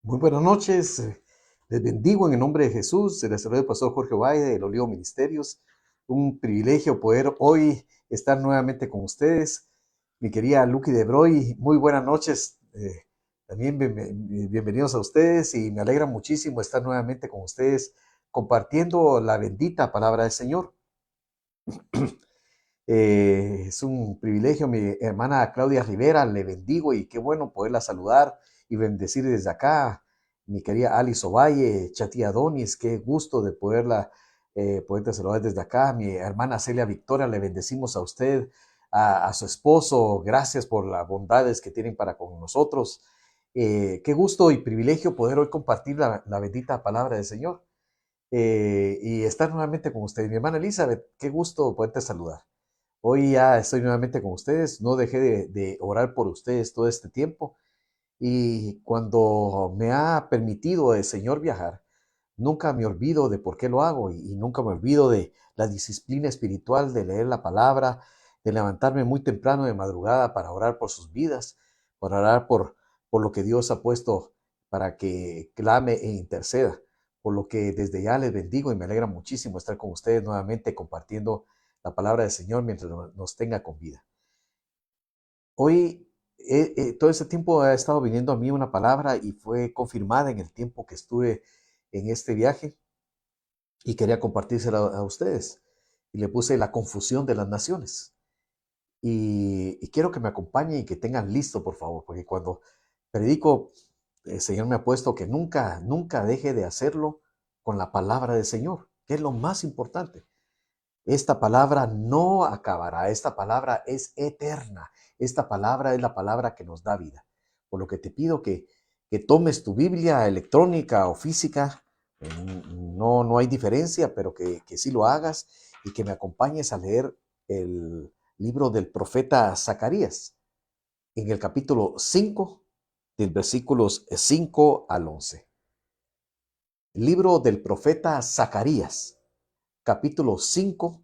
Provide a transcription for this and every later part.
Muy buenas noches, les bendigo en el nombre de Jesús, les saluda el pastor Jorge Valle del Olivo Ministerios. Un privilegio poder hoy estar nuevamente con ustedes. Mi querida Lucky de Broy, muy buenas noches. También bienvenidos a ustedes y me alegra muchísimo estar nuevamente con ustedes compartiendo la bendita palabra del Señor. Es un privilegio, mi hermana Claudia Rivera, le bendigo y qué bueno poderla saludar y bendecir desde acá. Mi querida Alice Ovalle, Chati Adonis, qué gusto de poderte saludar desde acá. Mi hermana Celia Victoria, le bendecimos a usted, a su esposo, gracias por las bondades que tienen para con nosotros. Qué gusto y privilegio poder hoy compartir la bendita palabra del Señor y estar nuevamente con usted. Mi hermana Elizabeth, qué gusto poderte saludar. Hoy ya estoy nuevamente con ustedes, no dejé de orar por ustedes todo este tiempo y cuando me ha permitido el Señor viajar, nunca me olvido de por qué lo hago y nunca me olvido de la disciplina espiritual de leer la palabra, de levantarme muy temprano de madrugada para orar por sus vidas, para orar por lo que Dios ha puesto para que clame e interceda, por lo que desde ya les bendigo y me alegra muchísimo estar con ustedes nuevamente compartiendo la palabra del Señor mientras nos tenga con vida. Hoy, todo ese tiempo ha estado viniendo a mí una palabra y fue confirmada en el tiempo que estuve en este viaje y quería compartírsela a ustedes. Y le puse la confusión de las naciones. Y quiero que me acompañen y que tengan listo, por favor, porque cuando predico, el Señor me ha puesto que nunca, nunca deje de hacerlo con la palabra del Señor, que es lo más importante. Esta palabra no acabará, esta palabra es eterna, esta palabra es la palabra que nos da vida. Por lo que te pido que tomes tu Biblia electrónica o física, no hay diferencia, pero que sí lo hagas y que me acompañes a leer el libro del profeta Zacarías en el capítulo 5, del versículos 5 al 11. Libro del profeta Zacarías, capítulo 5,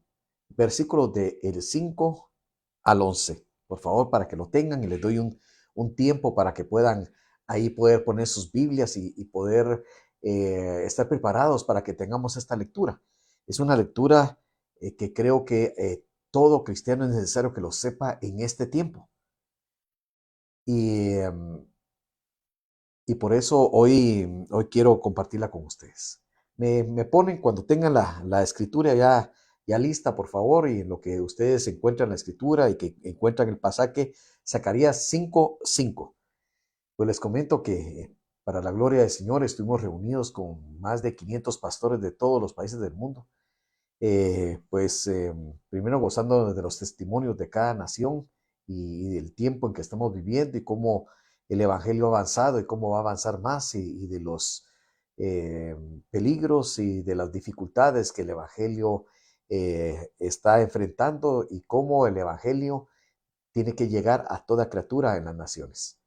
versículos del 5 al 11. Por favor, para que lo tengan y les doy un tiempo para que puedan ahí poder poner sus Biblias y poder estar preparados para que tengamos esta lectura. Es una lectura que creo que todo cristiano es necesario que lo sepa en este tiempo. Y, y por eso hoy quiero compartirla con ustedes. Me ponen cuando tengan la escritura ya lista, por favor, y en lo que ustedes encuentran la escritura y que encuentran el pasaje, Zacarías 5:5. Pues les comento que para la gloria del Señor estuvimos reunidos con más de 500 pastores de todos los países del mundo, primero gozando de los testimonios de cada nación y del tiempo en que estamos viviendo y cómo el Evangelio ha avanzado y cómo va a avanzar más y de los eh, peligros y de las dificultades que el Evangelio está enfrentando y cómo el Evangelio tiene que llegar a toda criatura en las naciones.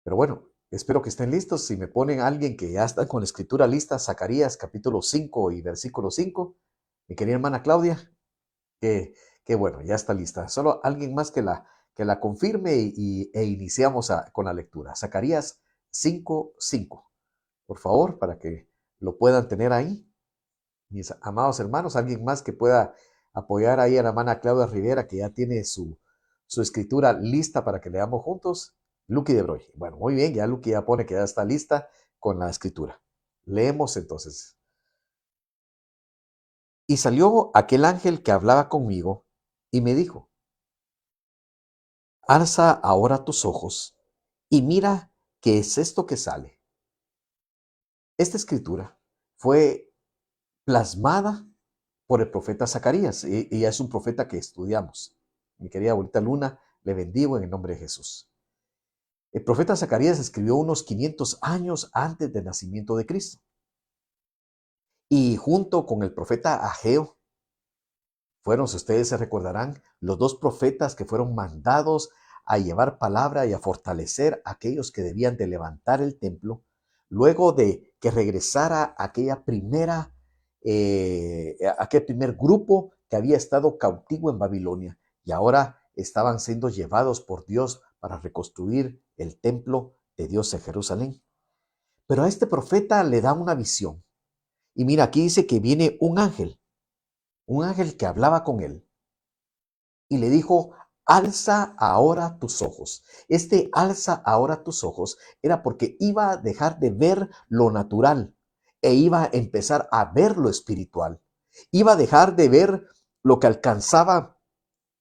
Pero bueno, espero que estén listos. Si me ponen a alguien que ya está con la escritura lista, Zacarías capítulo 5 y versículo 5, mi querida hermana Claudia, que bueno, ya está lista. Solo alguien más que la confirme e iniciamos con la lectura. Zacarías 5:5. Por favor, para que lo puedan tener ahí. Mis amados hermanos, alguien más que pueda apoyar ahí a la hermana Claudia Rivera, que ya tiene su escritura lista para que leamos juntos. Lucky de Broy. Bueno, muy bien, ya Lucky ya pone que ya está lista con la escritura. Leemos entonces. Y salió aquel ángel que hablaba conmigo y me dijo, alza ahora tus ojos y mira qué es esto que sale. Esta escritura fue plasmada por el profeta Zacarías y ella es un profeta que estudiamos. Mi querida abuelita Luna, le bendigo en el nombre de Jesús. El profeta Zacarías escribió unos 500 años antes del nacimiento de Cristo. Y junto con el profeta Ageo, fueron, si ustedes se recordarán, los dos profetas que fueron mandados a llevar palabra y a fortalecer a aquellos que debían de levantar el templo, luego de que regresara aquel primer grupo que había estado cautivo en Babilonia y ahora estaban siendo llevados por Dios para reconstruir el templo de Dios en Jerusalén. Pero a este profeta le da una visión. Y mira, aquí dice que viene un ángel que hablaba con él y le dijo, alza ahora tus ojos. Este alza ahora tus ojos era porque iba a dejar de ver lo natural e iba a empezar a ver lo espiritual. Iba a dejar de ver lo que alcanzaba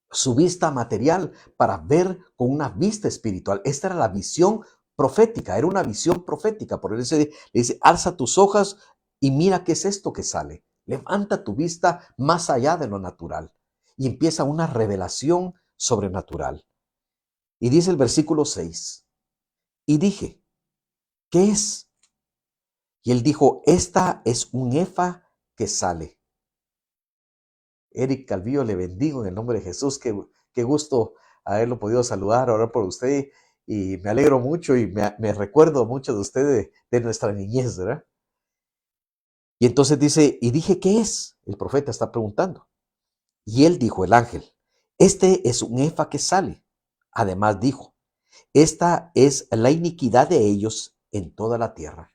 su vista material para ver con una vista espiritual. Esta era la visión profética, era una visión profética. Por eso le dice, alza tus hojas y mira qué es esto que sale. Levanta tu vista más allá de lo natural. Y empieza una revelación sobrenatural. Y dice el versículo 6, y dije, ¿qué es? Y él dijo, esta es un efa que sale. Eric Calvillo, le bendigo en el nombre de Jesús. Qué gusto haberlo podido saludar, orar por usted. Y me alegro mucho y me recuerdo mucho de usted, de nuestra niñez, ¿verdad? Y entonces dice, y dije, ¿qué es? El profeta está preguntando. Y él dijo, el ángel, este es un efa que sale. Además dijo, esta es la iniquidad de ellos en toda la tierra.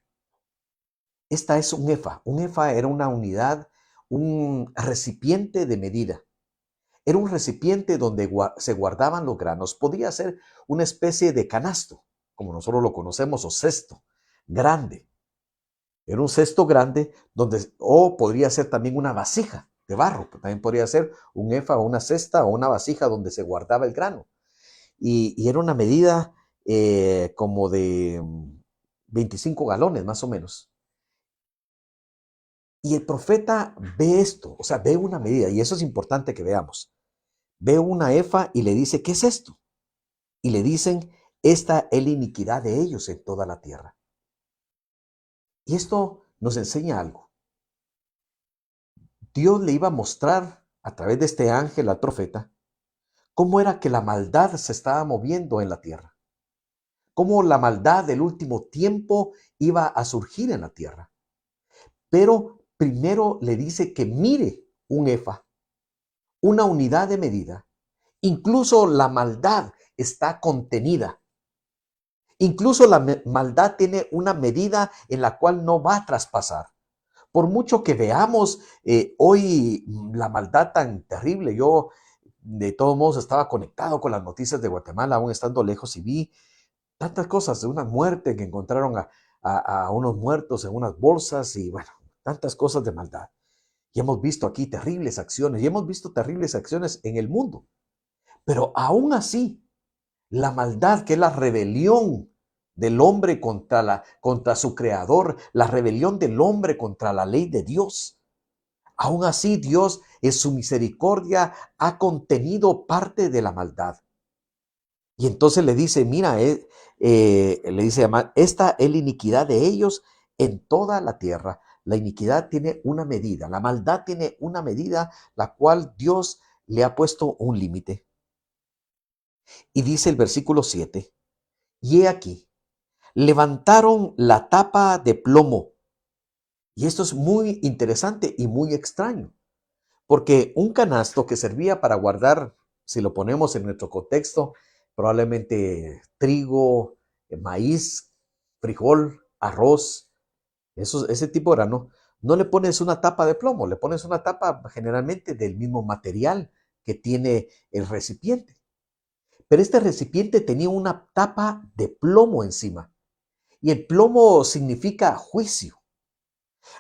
Esta es un efa. Un efa era una unidad, un recipiente de medida. Era un recipiente donde se guardaban los granos. Podía ser una especie de canasto, como nosotros lo conocemos, o cesto grande. Era un cesto grande donde, o podría ser también una vasija de barro. También podría ser un efa o una cesta o una vasija donde se guardaba el grano. Y era una medida como de 25 galones más o menos. Y el profeta ve esto, o sea, ve una medida, y eso es importante que veamos. Ve una efa y le dice, ¿qué es esto? Y le dicen, esta es la iniquidad de ellos en toda la tierra. Y esto nos enseña algo. Dios le iba a mostrar a través de este ángel al profeta cómo era que la maldad se estaba moviendo en la tierra. Cómo la maldad del último tiempo iba a surgir en la tierra. Pero primero le dice que mire un efa, una unidad de medida. Incluso la maldad está contenida. Incluso la maldad tiene una medida en la cual no va a traspasar. Por mucho que veamos hoy la maldad tan terrible, yo de todos modos estaba conectado con las noticias de Guatemala, aún estando lejos, y vi tantas cosas de una muerte que encontraron a unos muertos en unas bolsas y bueno, tantas cosas de maldad. Y hemos visto aquí terribles acciones y hemos visto terribles acciones en el mundo. Pero aún así, la maldad, que es la rebelión del hombre contra su creador, la rebelión del hombre contra la ley de Dios. Aún así, Dios en su misericordia ha contenido parte de la maldad. Y entonces le dice, mira, le dice, esta es la iniquidad de ellos en toda la tierra. La iniquidad tiene una medida, la maldad tiene una medida, la cual Dios le ha puesto un límite. Y dice el versículo 7, y he aquí, levantaron la tapa de plomo. Y esto es muy interesante y muy extraño, porque un canasto que servía para guardar, si lo ponemos en nuestro contexto, probablemente trigo, maíz, frijol, arroz, ese tipo de grano, no le pones una tapa de plomo, le pones una tapa generalmente del mismo material que tiene el recipiente. Pero este recipiente tenía una tapa de plomo encima. Y el plomo significa juicio.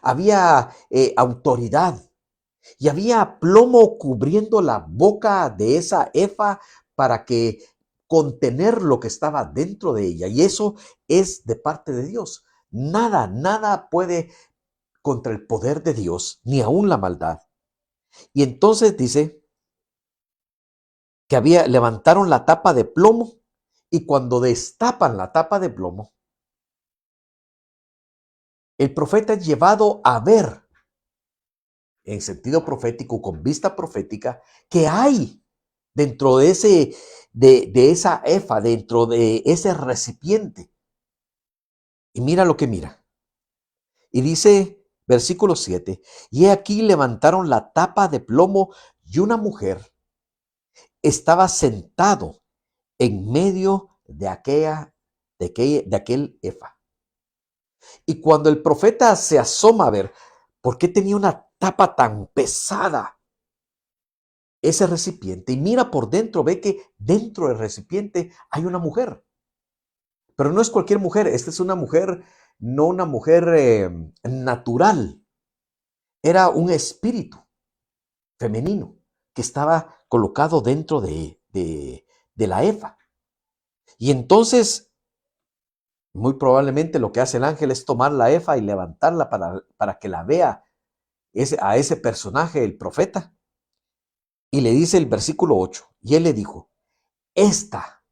Había autoridad. Y había plomo cubriendo la boca de esa efa para que contener lo que estaba dentro de ella. Y eso es de parte de Dios. Nada puede contra el poder de Dios, ni aun la maldad. Y entonces dice que levantaron la tapa de plomo, y cuando destapan la tapa de plomo, el profeta es llevado a ver, en sentido profético, con vista profética, que hay dentro de esa efa, dentro de ese recipiente. Y mira lo que mira. Y dice, versículo 7, y aquí levantaron la tapa de plomo, y una mujer estaba sentado en medio de aquel efa. Y cuando el profeta se asoma a ver por qué tenía una tapa tan pesada ese recipiente y mira por dentro, ve que dentro del recipiente hay una mujer. Pero no es cualquier mujer, esta es una mujer, no una mujer natural, era un espíritu femenino que estaba colocado dentro de la efa. Y entonces, muy probablemente lo que hace el ángel es tomar la efa y levantarla para que la vea a ese personaje, el profeta. Y le dice el versículo 8, y él le dijo, esta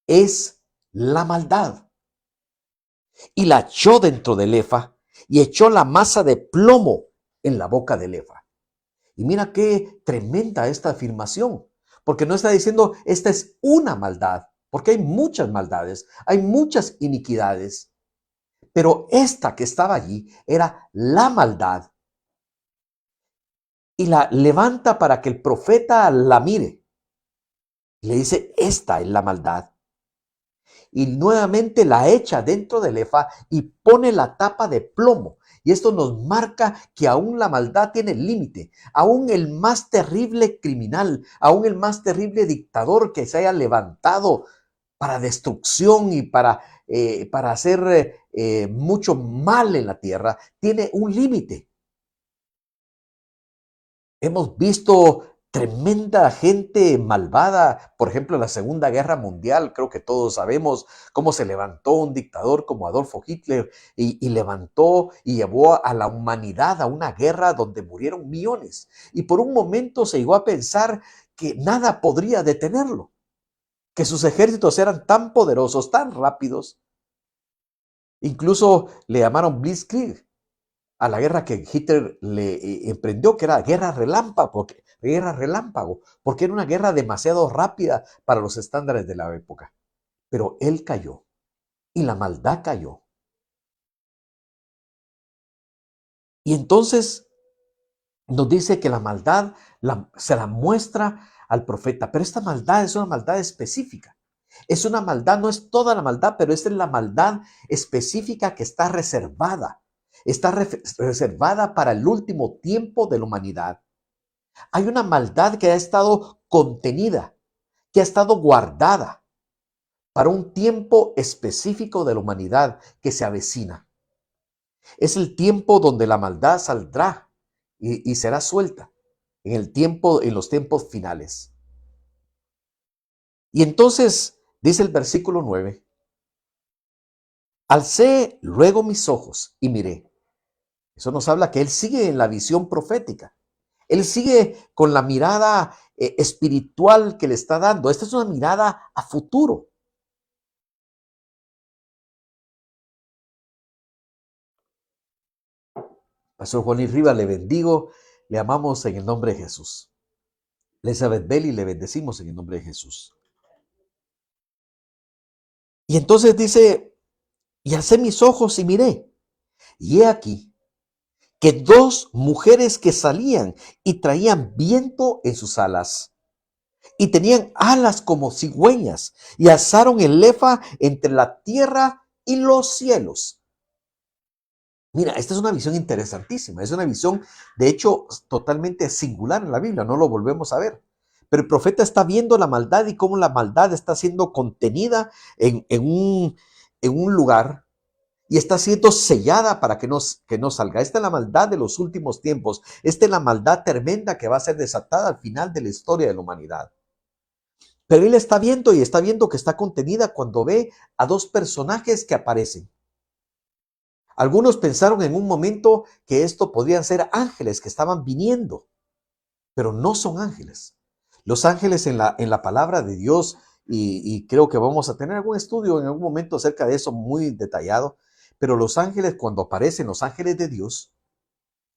es la maldad. Y la echó dentro del efa y echó la masa de plomo en la boca del efa. Y mira qué tremenda esta afirmación, porque no está diciendo esta es una maldad, porque hay muchas maldades, hay muchas iniquidades, pero esta que estaba allí era la maldad y la levanta para que el profeta la mire. Le dice, esta es la maldad. Y nuevamente la echa dentro del efa y pone la tapa de plomo. Y esto nos marca que aún la maldad tiene límite. Aún el más terrible criminal, aún el más terrible dictador que se haya levantado para destrucción y para hacer mucho mal en la tierra, tiene un límite. Hemos visto tremenda gente malvada, por ejemplo, en la Segunda Guerra Mundial, creo que todos sabemos cómo se levantó un dictador como Adolfo Hitler y levantó y llevó a la humanidad a una guerra donde murieron millones. Y por un momento se llegó a pensar que nada podría detenerlo, que sus ejércitos eran tan poderosos, tan rápidos, incluso le llamaron Blitzkrieg a la guerra que Hitler le emprendió, que era guerra relámpago, porque era una guerra demasiado rápida para los estándares de la época. Pero él cayó y la maldad cayó. Y entonces nos dice que la maldad se la muestra al profeta, pero esta maldad es una maldad específica. Es una maldad, no es toda la maldad, pero esta es la maldad específica que está reservada. Está reservada para el último tiempo de la humanidad. Hay una maldad que ha estado contenida, que ha estado guardada para un tiempo específico de la humanidad que se avecina. Es el tiempo donde la maldad saldrá y será suelta en los tiempos finales. Y entonces dice el versículo 9, alcé luego mis ojos y miré. Eso nos habla que él sigue en la visión profética. Él sigue con la mirada espiritual que le está dando. Esta es una mirada a futuro. Pastor Juan y Rivas, le bendigo, le amamos en el nombre de Jesús. Elizabeth Belli, le bendecimos en el nombre de Jesús. Y entonces dice, y alcé mis ojos y miré, y he aquí que dos mujeres que salían y traían viento en sus alas, y tenían alas como cigüeñas, y alzaron el efa entre la tierra y los cielos. Mira, esta es una visión interesantísima, es una visión, de hecho, totalmente singular en la Biblia, no lo volvemos a ver. Pero el profeta está viendo la maldad y cómo la maldad está siendo contenida en un lugar y está siendo sellada para que no salga. Esta es la maldad de los últimos tiempos. Esta es la maldad tremenda que va a ser desatada al final de la historia de la humanidad. Pero él está viendo y está viendo que está contenida cuando ve a dos personajes que aparecen. Algunos pensaron en un momento que esto podrían ser ángeles que estaban viniendo, pero no son ángeles. Los ángeles en la palabra de Dios, y creo que vamos a tener algún estudio en algún momento acerca de eso muy detallado, pero los ángeles cuando aparecen, los ángeles de Dios,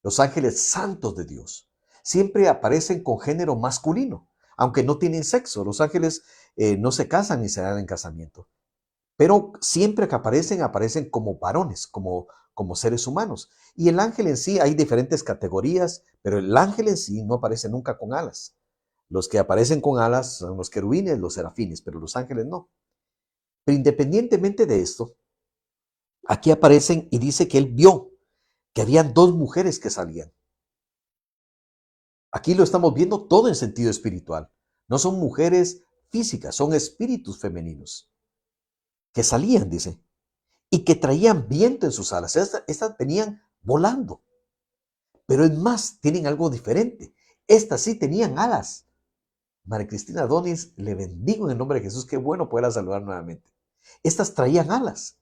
los ángeles santos de Dios, siempre aparecen con género masculino, aunque no tienen sexo. Los ángeles no se casan ni se dan en casamiento. Pero siempre que aparecen, aparecen como varones, como seres humanos. Y el ángel en sí, hay diferentes categorías, pero el ángel en sí no aparece nunca con alas. Los que aparecen con alas son los querubines, los serafines, pero los ángeles no. Pero independientemente de esto, Aquí aparecen y dice que él vio que habían dos mujeres que salían. Aquí lo estamos viendo todo en sentido espiritual. No son mujeres físicas, son espíritus femeninos que salían, dice, y que traían viento en sus alas. Estas venían volando. Pero es más, tienen algo diferente. Estas sí tenían alas. María Cristina Donis, le bendigo en el nombre de Jesús. Qué bueno poderla saludar nuevamente. Estas traían alas.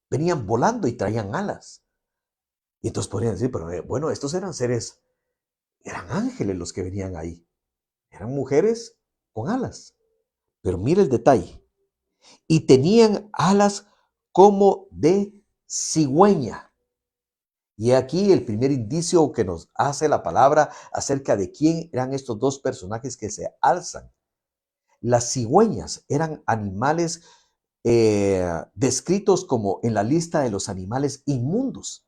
Venían volando y traían alas. Y entonces podrían decir, pero bueno, estos eran seres, eran ángeles los que venían ahí. Eran mujeres con alas. Pero mira el detalle. Y tenían alas como de cigüeña. Y aquí el primer indicio que nos hace la palabra acerca de quién eran estos dos personajes que se alzan. Las cigüeñas eran animales descritos como en la lista de los animales inmundos,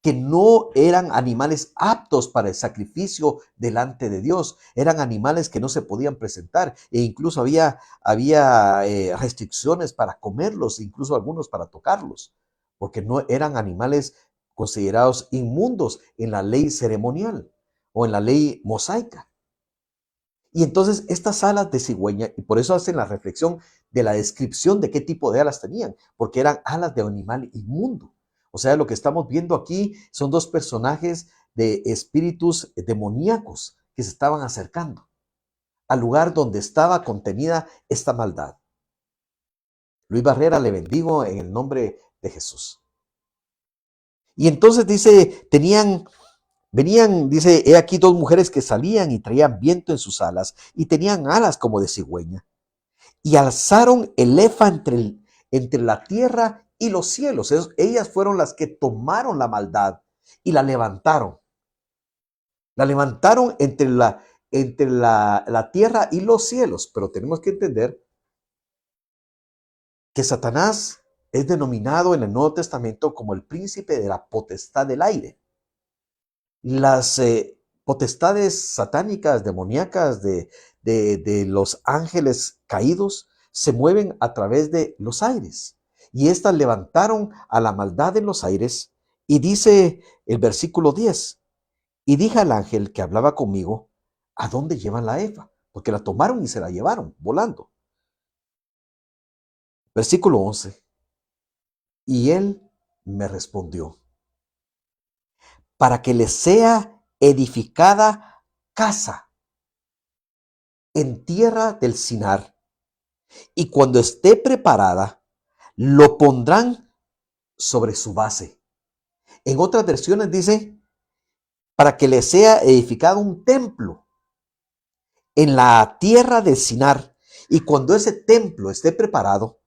que no eran animales aptos para el sacrificio delante de Dios, eran animales que no se podían presentar e incluso había restricciones para comerlos, incluso algunos para tocarlos, porque no eran animales considerados inmundos en la ley ceremonial o en la ley mosaica. Y entonces estas alas de cigüeña, y por eso hacen la reflexión de la descripción de qué tipo de alas tenían, porque eran alas de animal inmundo. O sea, lo que estamos viendo aquí son dos personajes de espíritus demoníacos que se estaban acercando al lugar donde estaba contenida esta maldad. Luis Barrera, le bendigo en el nombre de Jesús. Y entonces dice, venían, dice, he aquí dos mujeres que salían y traían viento en sus alas y tenían alas como de cigüeña. Y alzaron el efa entre la tierra y los cielos. Ellas fueron las que tomaron la maldad y la levantaron. La levantaron entre la tierra y los cielos. Pero tenemos que entender que Satanás es denominado en el Nuevo Testamento como el príncipe de la potestad del aire. Las potestades satánicas, demoníacas de los ángeles caídos se mueven a través de los aires. Y éstas levantaron a la maldad en los aires. Y dice el versículo 10, y dije al ángel que hablaba conmigo, ¿a dónde llevan la efa? Porque la tomaron y se la llevaron volando. Versículo 11, y él me respondió, para que les sea edificada casa en tierra del Sinar, y cuando esté preparada, lo pondrán sobre su base. En otras versiones dice, para que le sea edificado un templo en la tierra del Sinar, y cuando ese templo esté preparado,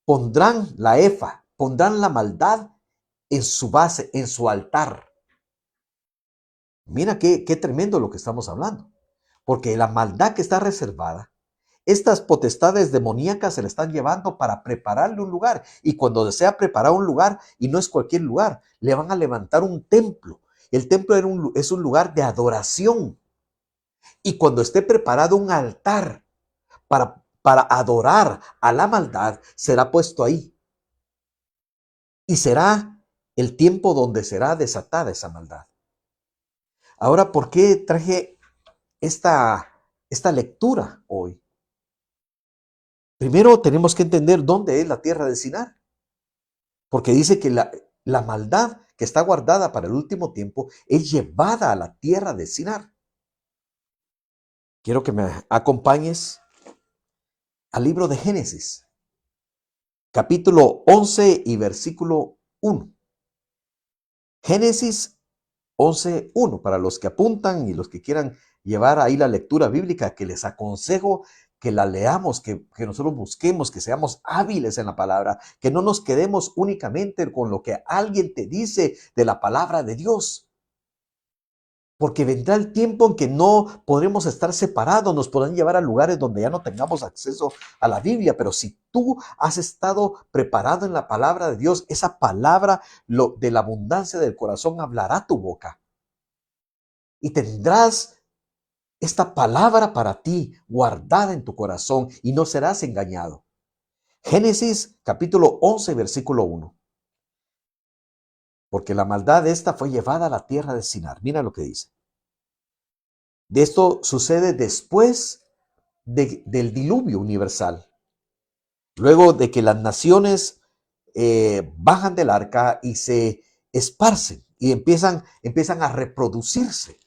pondrán la efa, pondrán la maldad en su base, en su altar. Mira qué tremendo lo que estamos hablando, porque la maldad que está reservada, estas potestades demoníacas se le están llevando para prepararle un lugar. Y cuando desea preparar un lugar, y no es cualquier lugar, le van a levantar un templo. El templo es un lugar de adoración. Y cuando esté preparado un altar para adorar a la maldad, será puesto ahí. Y será el tiempo donde será desatada esa maldad. Ahora, ¿por qué traje esta lectura hoy? Primero tenemos que entender dónde es la tierra de Sinar, porque dice que la maldad que está guardada para el último tiempo es llevada a la tierra de Sinar. Quiero que me acompañes al libro de Génesis, capítulo 11 y versículo 1. Génesis 11:1, para los que apuntan y los que quieran llevar ahí la lectura bíblica, que les aconsejo que la leamos, que nosotros busquemos, que seamos hábiles en la palabra, que no nos quedemos únicamente con lo que alguien te dice de la palabra de Dios. Porque vendrá el tiempo en que no podremos estar separados, nos podrán llevar a lugares donde ya no tengamos acceso a la Biblia, pero si tú has estado preparado en la palabra de Dios, esa palabra de la abundancia del corazón hablará tu boca. Y tendrás esta palabra para ti guardada en tu corazón y no serás engañado. Génesis capítulo 11, versículo 1. porque la maldad esta fue llevada a la tierra de Sinar. Mira lo que dice. De esto sucede después del diluvio universal. Luego de que las naciones bajan del arca y se esparcen y empiezan a reproducirse.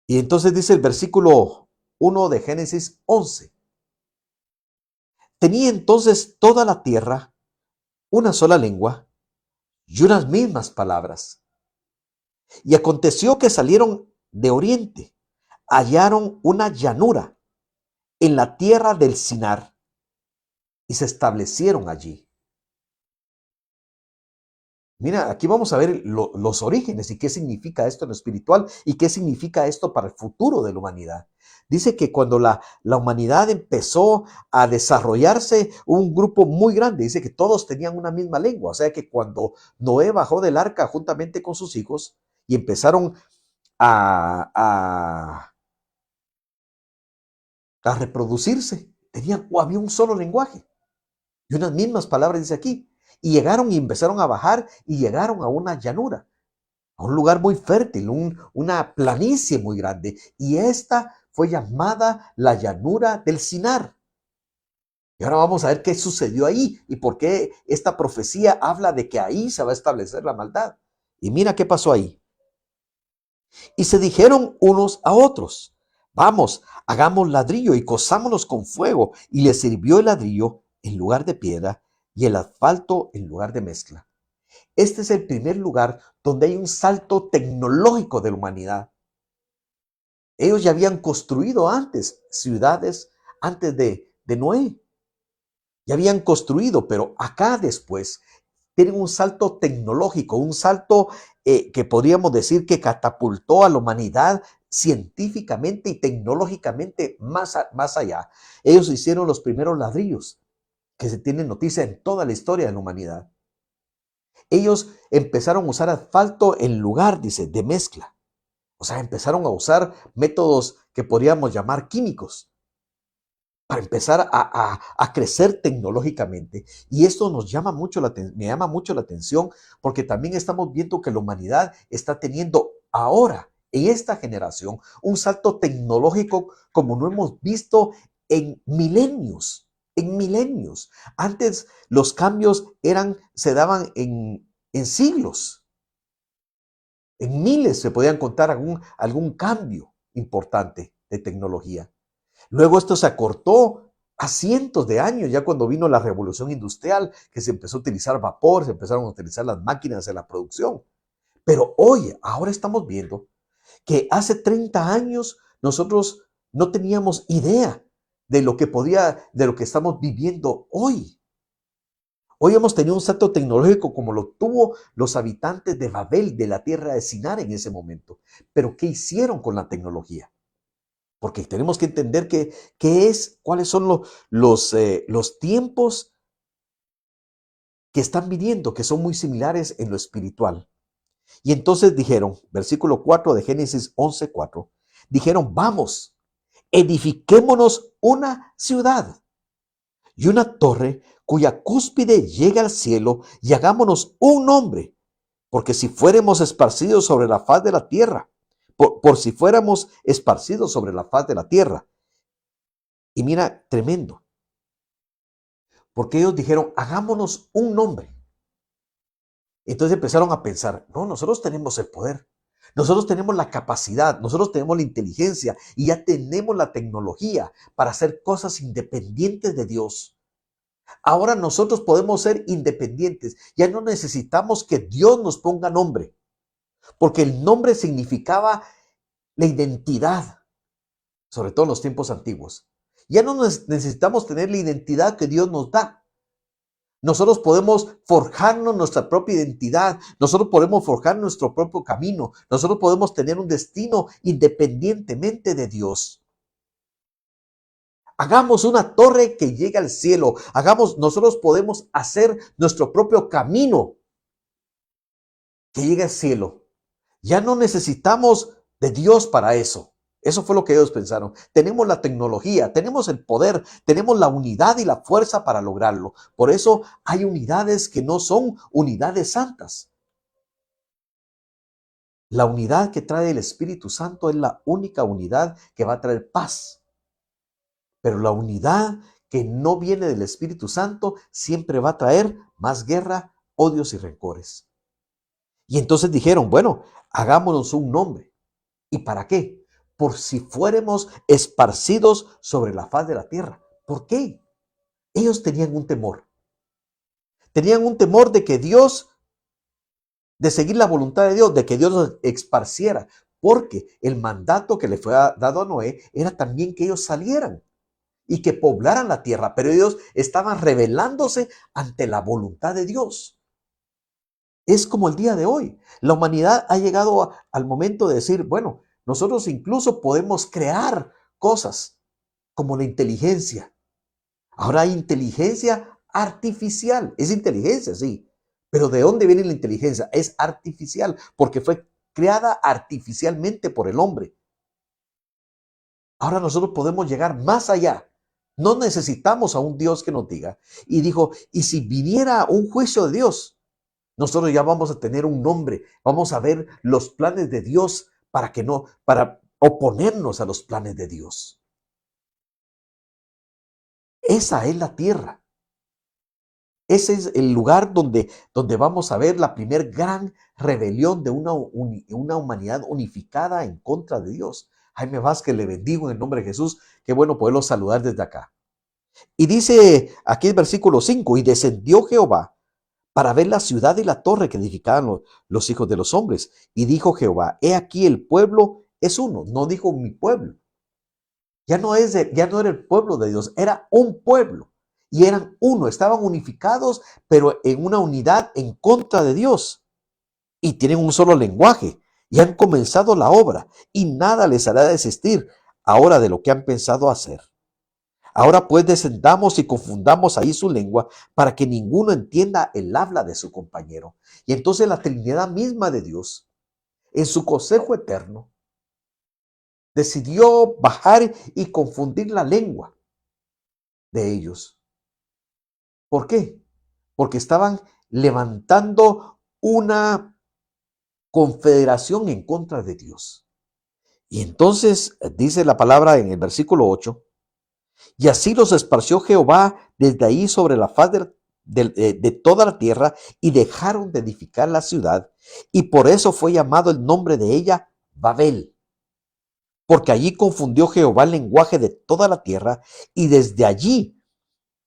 Y entonces dice el versículo 1 de Génesis 11. Tenía entonces toda la tierra una sola lengua y unas mismas palabras. Y aconteció que salieron de oriente, hallaron una llanura en la tierra del Sinar y se establecieron allí. Mira, aquí vamos a ver los orígenes y qué significa esto en lo espiritual y qué significa esto para el futuro de la humanidad. Dice que cuando la humanidad empezó a desarrollarse, un grupo muy grande, dice que todos tenían una misma lengua. O sea que cuando Noé bajó del arca juntamente con sus hijos y empezaron a, a reproducirse, había un solo lenguaje y unas mismas palabras, dice aquí. Y llegaron y empezaron a bajar y llegaron a una llanura, a un lugar muy fértil, una planicie muy grande. Y esta fue llamada la llanura del Sinar. Y ahora vamos a ver qué sucedió ahí y por qué esta profecía habla de que ahí se va a establecer la maldad. Y mira qué pasó ahí. Y se dijeron unos a otros, vamos, hagamos ladrillo y cosámonos con fuego. Y les sirvió el ladrillo en lugar de piedra y el asfalto en lugar de mezcla. Este es el primer lugar donde hay un salto tecnológico de la humanidad. Ellos ya habían construido antes ciudades antes de Noé. Ya habían construido, pero acá después tienen un salto tecnológico, un salto que podríamos decir que catapultó a la humanidad científicamente y tecnológicamente más allá. Ellos hicieron los primeros ladrillos que se tienen noticia en toda la historia de la humanidad. Ellos empezaron a usar asfalto en lugar, dice, de mezcla. O sea, empezaron a usar métodos que podríamos llamar químicos para empezar a crecer tecnológicamente. Y esto me llama mucho la atención porque también estamos viendo que la humanidad está teniendo ahora, en esta generación, un salto tecnológico como no hemos visto en milenios. En milenios. Antes los cambios se daban en siglos. En miles se podían contar algún cambio importante de tecnología. Luego esto se acortó a cientos de años, ya cuando vino la revolución industrial, que se empezó a utilizar vapor, se empezaron a utilizar las máquinas en la producción. Pero hoy, ahora estamos viendo que hace 30 años nosotros no teníamos idea de lo que estamos viviendo hoy. Hoy hemos tenido un salto tecnológico como lo tuvo los habitantes de Babel, de la tierra de Sinar en ese momento. Pero ¿qué hicieron con la tecnología? Porque tenemos que entender cuáles son los tiempos que están viviendo, que son muy similares en lo espiritual. Y entonces dijeron, versículo 4 de Génesis 11:4, dijeron, vamos, edifiquémonos una ciudad y una torre cuya cúspide llega al cielo y hagámonos un nombre, porque si fuéramos esparcidos sobre la faz de la tierra, por si fuéramos esparcidos sobre la faz de la tierra. Y mira, tremendo, porque ellos dijeron, hagámonos un nombre. Entonces empezaron a pensar, no, nosotros tenemos el poder, nosotros tenemos la capacidad, nosotros tenemos la inteligencia y ya tenemos la tecnología para hacer cosas independientes de Dios. Ahora nosotros podemos ser independientes, ya no necesitamos que Dios nos ponga nombre, porque el nombre significaba la identidad, sobre todo en los tiempos antiguos. Ya no necesitamos tener la identidad que Dios nos da. Nosotros podemos forjarnos nuestra propia identidad, nosotros podemos forjar nuestro propio camino, nosotros podemos tener un destino independientemente de Dios. Hagamos una torre que llegue al cielo, nosotros podemos hacer nuestro propio camino que llegue al cielo. Ya no necesitamos de Dios para eso. Eso fue lo que ellos pensaron. Tenemos la tecnología, tenemos el poder, tenemos la unidad y la fuerza para lograrlo. Por eso hay unidades que no son unidades santas. La unidad que trae el Espíritu Santo es la única unidad que va a traer paz. Pero la unidad que no viene del Espíritu Santo siempre va a traer más guerra, odios y rencores. Y entonces dijeron, bueno, hagámonos un nombre. ¿Y para qué? Por si fuéramos esparcidos sobre la faz de la tierra. ¿Por qué? Ellos tenían un temor. Tenían un temor de que Dios, de seguir la voluntad de Dios, de que Dios los esparciera. Porque el mandato que le fue dado a Noé era también que ellos salieran y que poblaran la tierra, pero ellos estaban rebelándose ante la voluntad de Dios. Es como el día de hoy. La humanidad ha llegado al momento de decir, bueno, nosotros incluso podemos crear cosas como la inteligencia. Ahora hay inteligencia artificial. Es inteligencia, sí. Pero ¿de dónde viene la inteligencia? Es artificial porque fue creada artificialmente por el hombre. Ahora nosotros podemos llegar más allá. No necesitamos a un Dios que nos diga. Y dijo, y si viniera un juicio de Dios, nosotros ya vamos a tener un nombre, vamos a ver los planes de Dios para oponernos a los planes de Dios. Esa es la tierra. Ese es el lugar donde vamos a ver la primer gran rebelión de una humanidad unificada en contra de Dios. Jaime Vázquez, le bendigo en el nombre de Jesús. Qué bueno poderlo saludar desde acá. Y dice aquí el versículo 5, y descendió Jehová para ver la ciudad y la torre que edificaban los hijos de los hombres. Y dijo Jehová, he aquí el pueblo es uno. No dijo mi pueblo. Ya no era el pueblo de Dios, era un pueblo. Y eran uno, estaban unificados, pero en una unidad en contra de Dios. Y tienen un solo lenguaje. Y han comenzado la obra. Y nada les hará desistir ahora de lo que han pensado hacer. Ahora pues descendamos y confundamos ahí su lengua para que ninguno entienda el habla de su compañero. Y entonces la Trinidad misma de Dios, en su consejo eterno, decidió bajar y confundir la lengua de ellos. ¿Por qué? Porque estaban levantando una confederación en contra de Dios. Y entonces dice la palabra en el versículo 8, y así los esparció Jehová desde ahí sobre la faz de toda la tierra y dejaron de edificar la ciudad. Y por eso fue llamado el nombre de ella Babel. Porque allí confundió Jehová el lenguaje de toda la tierra y desde allí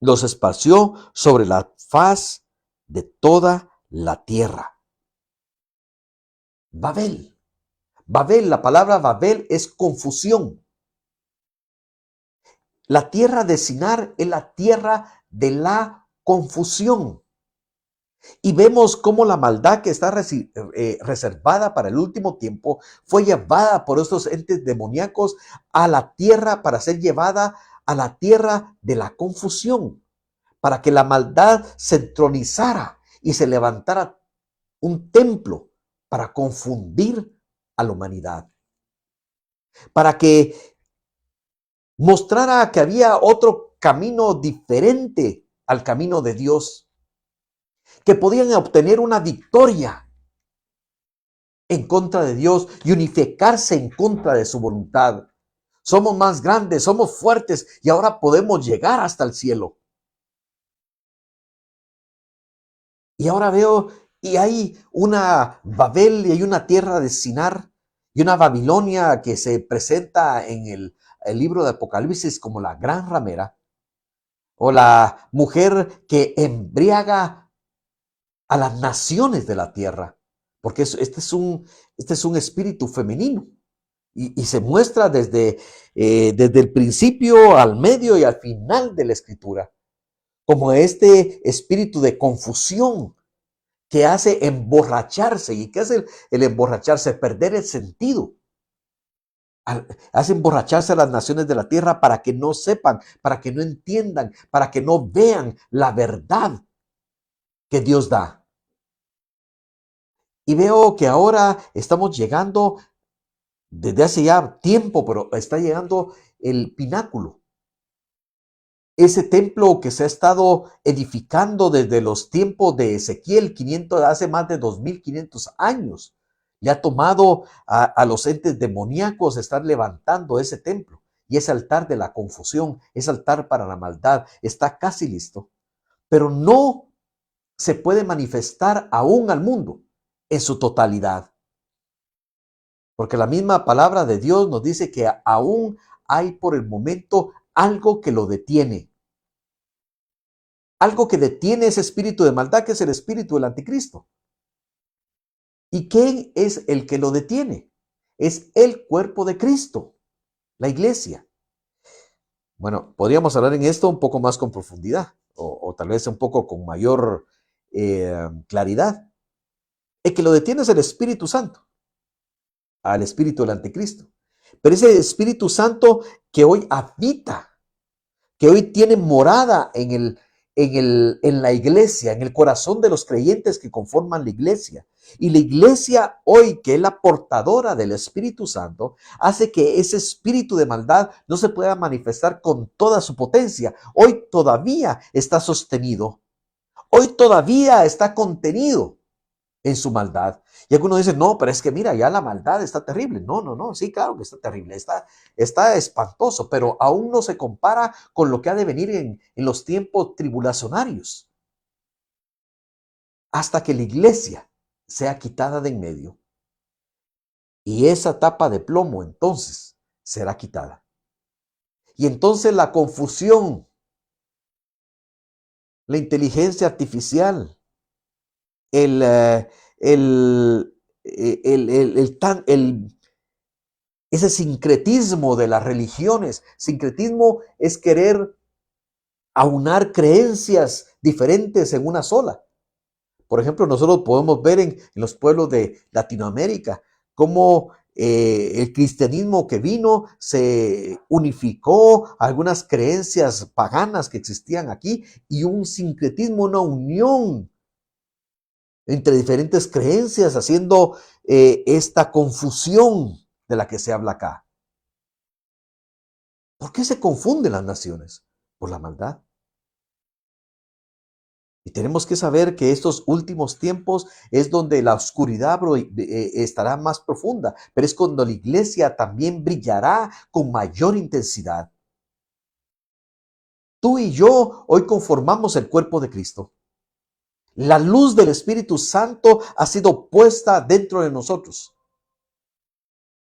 los esparció sobre la faz de toda la tierra. Babel. Babel, la palabra Babel es confusión. La tierra de Sinar es la tierra de la confusión. Y vemos cómo la maldad que está reservada para el último tiempo fue llevada por estos entes demoníacos a la tierra para ser llevada a la tierra de la confusión, para que la maldad se entronizara y se levantara un templo para confundir a la humanidad, para que mostrara que había otro camino diferente al camino de Dios, que podían obtener una victoria en contra de Dios y unificarse en contra de su voluntad. Somos más grandes, somos fuertes y ahora podemos llegar hasta el cielo. Y ahora veo, y hay una Babel y hay una tierra de Sinar y una Babilonia que se presenta en el libro de Apocalipsis como la gran ramera o la mujer que embriaga a las naciones de la tierra, porque este es un espíritu femenino y se muestra desde el principio al medio y al final de la escritura, como este espíritu de confusión que hace emborracharse. ¿Y qué hace el emborracharse? Perder el sentido. Hace emborracharse a las naciones de la tierra para que no sepan, para que no entiendan, para que no vean la verdad que Dios da. Y veo que ahora estamos llegando desde hace ya tiempo, pero está llegando el pináculo. Ese templo que se ha estado edificando desde los tiempos de Ezequiel, hace más de 2500 años. Le ha tomado a los entes demoníacos estar levantando ese templo y ese altar de la confusión, ese altar para la maldad, está casi listo, pero no se puede manifestar aún al mundo en su totalidad. Porque la misma palabra de Dios nos dice que aún hay por el momento algo que lo detiene. Algo que detiene ese espíritu de maldad, que es el espíritu del anticristo. ¿Y quién es el que lo detiene? Es el cuerpo de Cristo, la iglesia. Bueno, podríamos hablar en esto un poco más con profundidad o tal vez un poco con mayor claridad. El que lo detiene es el Espíritu Santo, al espíritu del anticristo. Pero ese Espíritu Santo que hoy habita, que hoy tiene morada en la iglesia, en el corazón de los creyentes que conforman la iglesia. Y la iglesia hoy, que es la portadora del Espíritu Santo, hace que ese espíritu de maldad no se pueda manifestar con toda su potencia. Hoy todavía está sostenido. Hoy todavía está contenido en su maldad. Y algunos dicen, no, pero es que mira, ya la maldad está terrible. No, no, no, sí, claro que está terrible, está espantoso, pero aún no se compara con lo que ha de venir en los tiempos tribulacionarios. Hasta que la iglesia sea quitada de en medio. Y esa tapa de plomo entonces será quitada. Y entonces la confusión, la inteligencia artificial, el, el, ese sincretismo de las religiones. Sincretismo es querer aunar creencias diferentes en una sola. Por ejemplo, nosotros podemos ver en los pueblos de Latinoamérica cómo el cristianismo que vino se unificó algunas creencias paganas que existían aquí y un sincretismo, una unión entre diferentes creencias, haciendo esta confusión de la que se habla acá. ¿Por qué se confunden las naciones? Por la maldad. Y tenemos que saber que estos últimos tiempos es donde la oscuridad estará más profunda, pero es cuando la iglesia también brillará con mayor intensidad. Tú y yo hoy conformamos el cuerpo de Cristo. La luz del Espíritu Santo ha sido puesta dentro de nosotros.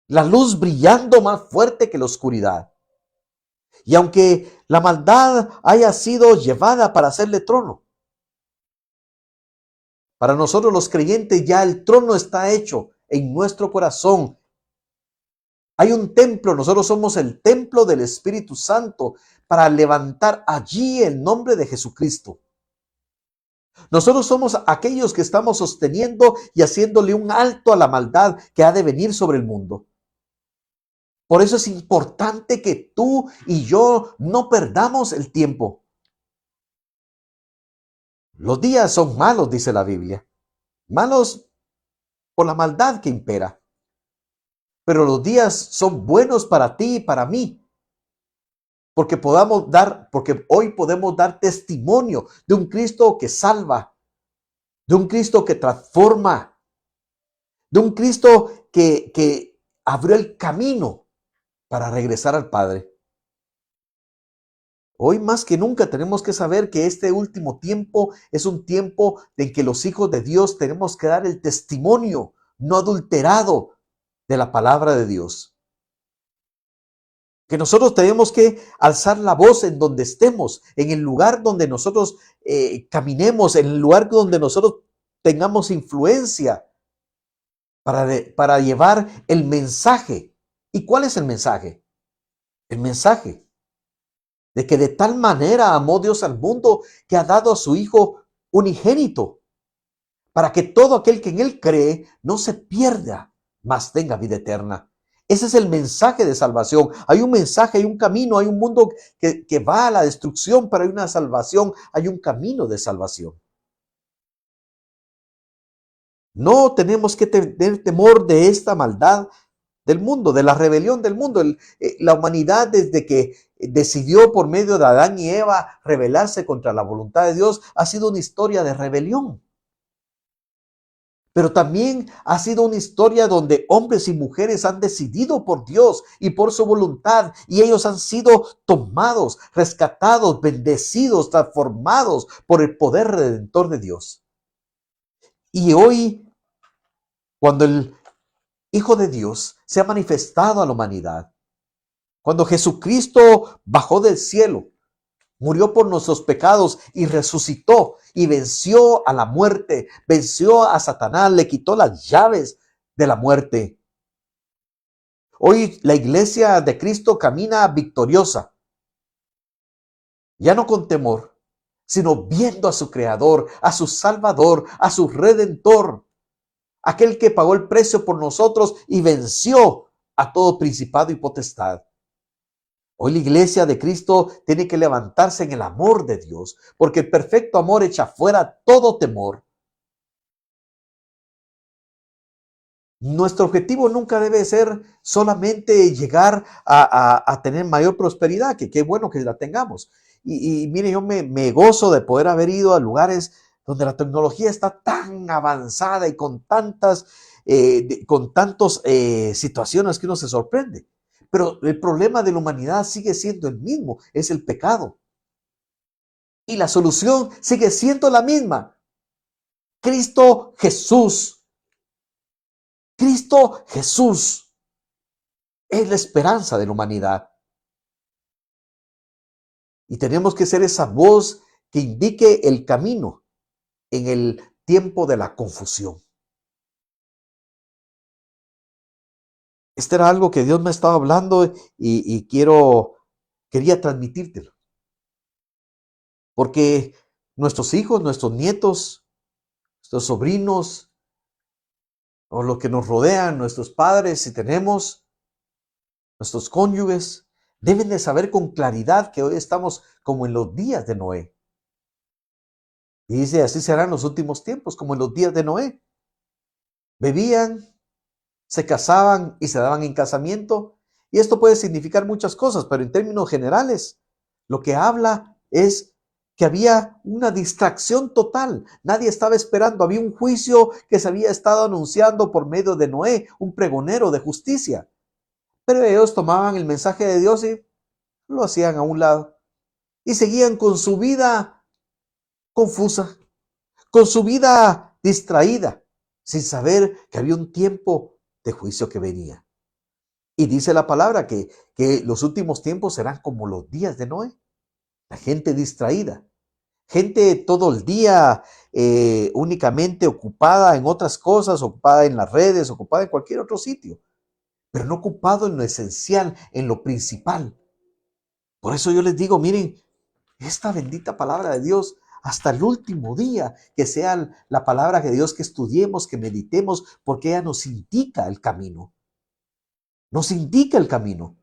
La luz brillando más fuerte que la oscuridad. Y aunque la maldad haya sido llevada para hacerle trono, para nosotros los creyentes ya el trono está hecho en nuestro corazón. Hay un templo, nosotros somos el templo del Espíritu Santo para levantar allí el nombre de Jesucristo. Nosotros somos aquellos que estamos sosteniendo y haciéndole un alto a la maldad que ha de venir sobre el mundo. Por eso es importante que tú y yo no perdamos el tiempo. Los días son malos, dice la Biblia. Malos por la maldad que impera. Pero los días son buenos para ti y para mí. Porque hoy podemos dar testimonio de un Cristo que salva, de un Cristo que transforma, de un Cristo que abrió el camino para regresar al Padre. Hoy más que nunca tenemos que saber que este último tiempo es un tiempo en que los hijos de Dios tenemos que dar el testimonio no adulterado de la palabra de Dios. Que nosotros tenemos que alzar la voz en donde estemos, en el lugar donde nosotros caminemos, en el lugar donde nosotros tengamos influencia para llevar el mensaje. ¿Y cuál es el mensaje? El mensaje de que de tal manera amó Dios al mundo que ha dado a su Hijo unigénito, para que todo aquel que en Él cree no se pierda, mas tenga vida eterna. Ese es el mensaje de salvación. Hay un mensaje, hay un camino, hay un mundo que va a la destrucción, pero hay una salvación, hay un camino de salvación. No tenemos que tener temor de esta maldad del mundo, de la rebelión del mundo. La humanidad, desde que decidió por medio de Adán y Eva rebelarse contra la voluntad de Dios, ha sido una historia de rebelión. pero también ha sido una historia donde hombres y mujeres han decidido por Dios y por su voluntad, y ellos han sido tomados, rescatados, bendecidos, transformados por el poder redentor de Dios. Y hoy, cuando el Hijo de Dios se ha manifestado a la humanidad, cuando Jesucristo bajó del cielo, murió por nuestros pecados y resucitó y venció a la muerte, venció a Satanás, le quitó las llaves de la muerte. Hoy la iglesia de Cristo camina victoriosa, ya no con temor, sino viendo a su Creador, a su Salvador, a su Redentor, aquel que pagó el precio por nosotros y venció a todo principado y potestad. Hoy la iglesia de Cristo tiene que levantarse en el amor de Dios, porque el perfecto amor echa fuera todo temor. Nuestro objetivo nunca debe ser solamente llegar a tener mayor prosperidad, que qué bueno que la tengamos. Y mire, yo me gozo de poder haber ido a lugares donde la tecnología está tan avanzada y con tantas situaciones que uno se sorprende. Pero el problema de la humanidad sigue siendo el mismo, es el pecado. Y la solución sigue siendo la misma. Cristo Jesús. Cristo Jesús es la esperanza de la humanidad. Y tenemos que ser esa voz que indique el camino en el tiempo de la confusión. Este era algo que Dios me estaba hablando y quería transmitírtelo. Porque nuestros hijos, nuestros nietos, nuestros sobrinos, o los que nos rodean, nuestros padres, si tenemos, nuestros cónyuges, deben de saber con claridad que hoy estamos como en los días de Noé. Y dice, así serán los últimos tiempos, como en los días de Noé. Bebían, se casaban y se daban en casamiento. Y esto puede significar muchas cosas, pero en términos generales, lo que habla es que había una distracción total. Nadie estaba esperando. Había un juicio que se había estado anunciando por medio de Noé, un pregonero de justicia. Pero ellos tomaban el mensaje de Dios y lo hacían a un lado. Y seguían con su vida confusa, con su vida distraída, sin saber que había un tiempo de juicio que venía. Y dice la palabra que los últimos tiempos serán como los días de Noé. La gente distraída, gente todo el día únicamente ocupada en otras cosas, ocupada en las redes, ocupada en cualquier otro sitio, pero no ocupado en lo esencial, en lo principal. Por eso yo les digo, miren, esta bendita palabra de Dios hasta el último día, que sea la palabra de Dios que estudiemos, que meditemos, porque ella nos indica el camino. Nos indica el camino.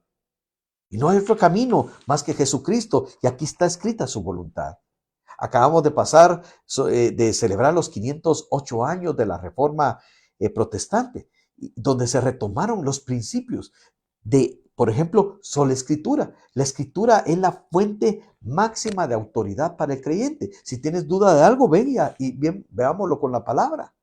Y no hay otro camino más que Jesucristo. Y aquí está escrita su voluntad. Acabamos de pasar, de celebrar los 508 años de la Reforma protestante, donde se retomaron los principios de, por ejemplo, sola escritura. La escritura es la fuente máxima de autoridad para el creyente. Si tienes duda de algo, ven y bien, veámoslo con la palabra.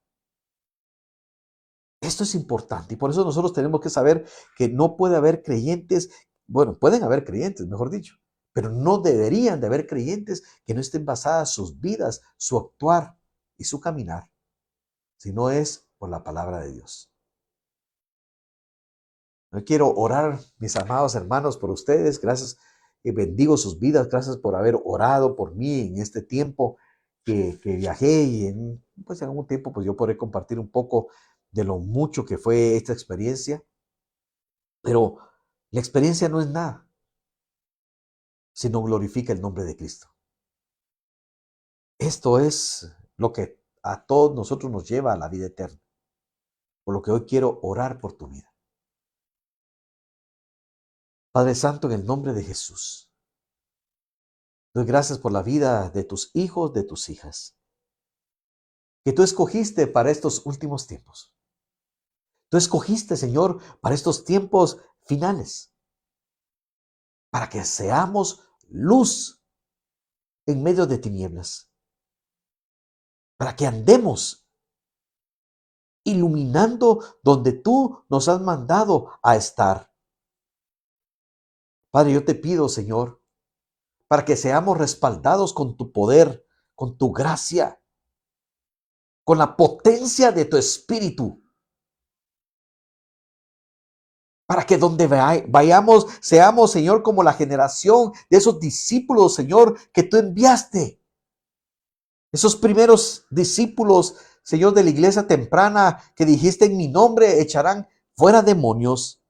Esto es importante y por eso nosotros tenemos que saber que no puede haber creyentes, bueno, pueden haber creyentes, mejor dicho, pero no deberían de haber creyentes que no estén basadas sus vidas, su actuar y su caminar, si no es por la palabra de Dios. Yo quiero orar, mis amados hermanos, por ustedes. Gracias y bendigo sus vidas. Gracias por haber orado por mí en este tiempo que viajé y pues en algún tiempo pues yo podré compartir un poco de lo mucho que fue esta experiencia. Pero la experiencia no es nada, sino glorifica el nombre de Cristo. Esto es lo que a todos nosotros nos lleva a la vida eterna. Por lo que hoy quiero orar por tu vida. Padre Santo, en el nombre de Jesús, doy gracias por la vida de tus hijos, de tus hijas, que tú escogiste para estos últimos tiempos. Tú escogiste, Señor, para estos tiempos finales, para que seamos luz en medio de tinieblas, para que andemos iluminando donde tú nos has mandado a estar. Padre, yo te pido, Señor, para que seamos respaldados con tu poder, con tu gracia, con la potencia de tu espíritu, para que donde vayamos seamos, Señor, como la generación de esos discípulos, Señor, que tú enviaste. Esos primeros discípulos, Señor, de la iglesia temprana, que dijiste en mi nombre echarán fuera demonios,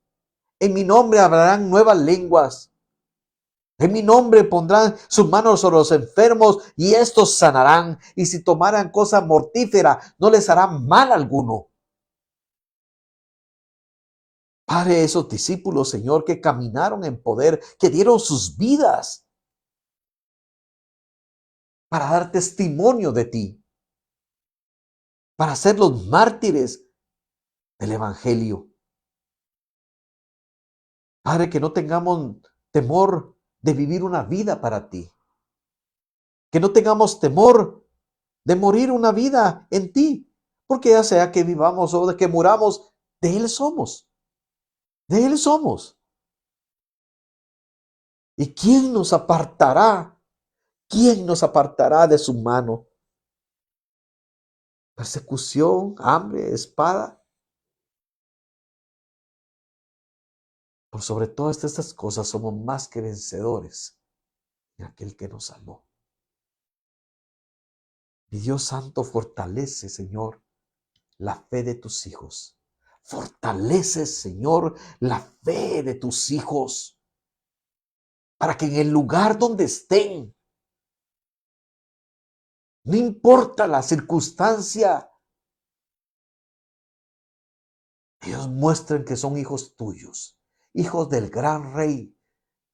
en mi nombre hablarán nuevas lenguas, en mi nombre pondrán sus manos sobre los enfermos y estos sanarán, y si tomaran cosa mortífera no les hará mal alguno. Padre, esos discípulos, Señor, que caminaron en poder, que dieron sus vidas para dar testimonio de ti, para ser los mártires del Evangelio. Padre, que no tengamos temor de vivir una vida para ti, que no tengamos temor de morir una vida en ti, porque ya sea que vivamos o de que muramos, de Él somos, de Él somos. ¿Y quién nos apartará? ¿Quién nos apartará de su mano? Persecución, hambre, espada. Por sobre todas estas cosas somos más que vencedores en aquel que nos amó. Mi Dios Santo, fortalece, Señor, la fe de tus hijos. Fortalece, Señor, la fe de tus hijos, para que en el lugar donde estén, no importa la circunstancia, ellos muestren que son hijos tuyos, hijos del gran Rey,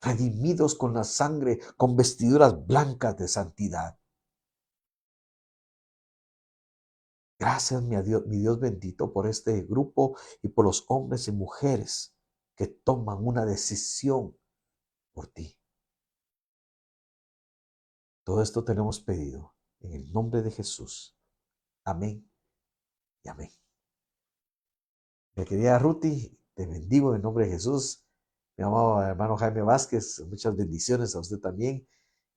redimidos con la sangre, con vestiduras blancas de santidad. Gracias, mi Dios bendito, por este grupo y por los hombres y mujeres que toman una decisión por ti. Todo esto tenemos pedido en el nombre de Jesús. Amén y amén. Mi querida Ruti, te bendigo en el nombre de Jesús. Mi amado hermano Jaime Vázquez, muchas bendiciones a usted también.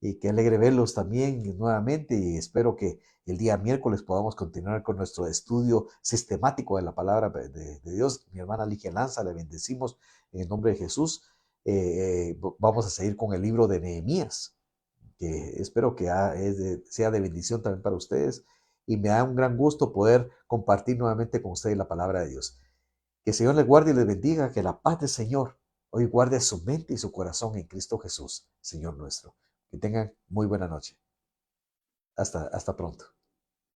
Y qué alegre verlos también nuevamente. Y espero que el día miércoles podamos continuar con nuestro estudio sistemático de la palabra de Dios. Mi hermana Ligia Lanza, le bendecimos en el nombre de Jesús. Vamos a seguir con el libro de Nehemías, que espero que sea de bendición también para ustedes. Y me da un gran gusto poder compartir nuevamente con ustedes la palabra de Dios. Que el Señor les guarde y les bendiga, que la paz del Señor hoy guarde su mente y su corazón en Cristo Jesús, Señor nuestro. Que tengan muy buena noche. Hasta pronto.